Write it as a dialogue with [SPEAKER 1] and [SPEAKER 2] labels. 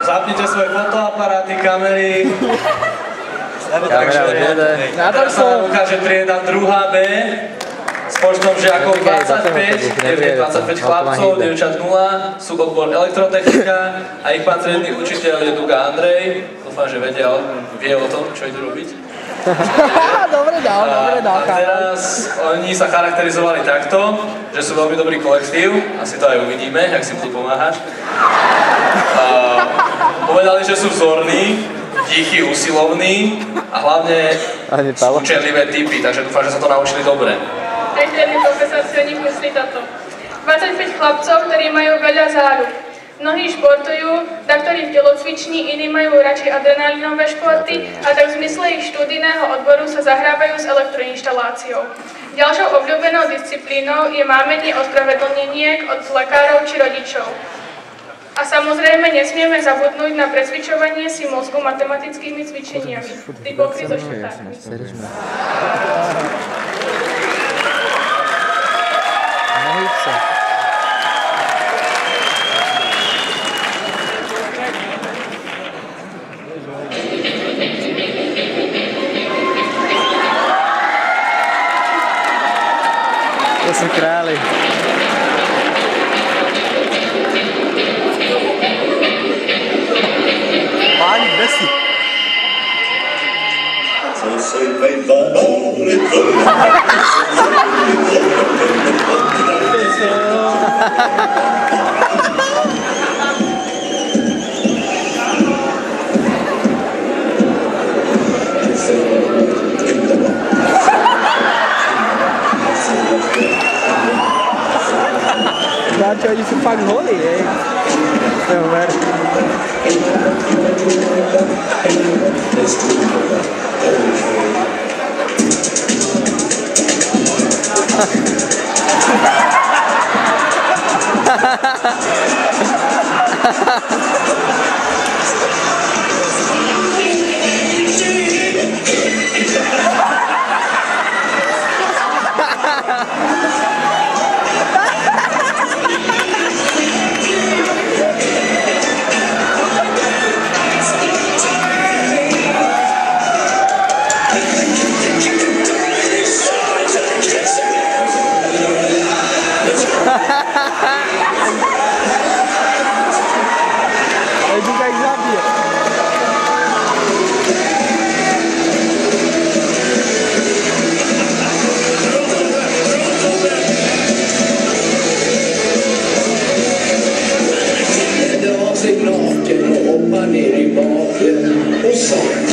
[SPEAKER 1] Zapnite svoje fotoaparáty, kamery.
[SPEAKER 2] Na to
[SPEAKER 1] sa ukáže trieda 2B s počtom žiakov 25, 25 chlapcov, dievčat 0, sú odbor elektrotechnika a ich pán triedny učiteľ je Duga Andrej. Dúfam, že vie o tom, čo idú robiť.
[SPEAKER 2] Dobre dal.
[SPEAKER 1] A teraz oni sa charakterizovali takto, že sú veľmi dobrý kolektív, asi to aj uvidíme, ak si budú pomáhať. Povedali, že sú vzorní, tichí, usilovní a hlavne sú učenlivé typy, takže dúfam, že sa to naučili dobre.
[SPEAKER 3] Aj triedny profesor si o nich myslí toto. 25 chlapcov, ktorí majú veľa záruk. Mnohí športujú, taktorí v telocvični, iní majú radšej adrenalinové športy a tak v zmysle ich študijného odboru sa zahrávajú s elektroinštaláciou. Ďalšou obľúbenou disciplínou je mámenie ospravedlneniek od lekárov či rodičov. A samozrejme nesmieme zabudnúť na presvičovanie si mozgu matematickými cvičeniami. Ty pokry so štvrtákmi.
[SPEAKER 2] To sú králi. Páni, kde si? Dáte, oni sú fakt holí, hej. To je ver.
[SPEAKER 4] Naken och ner i baken och sa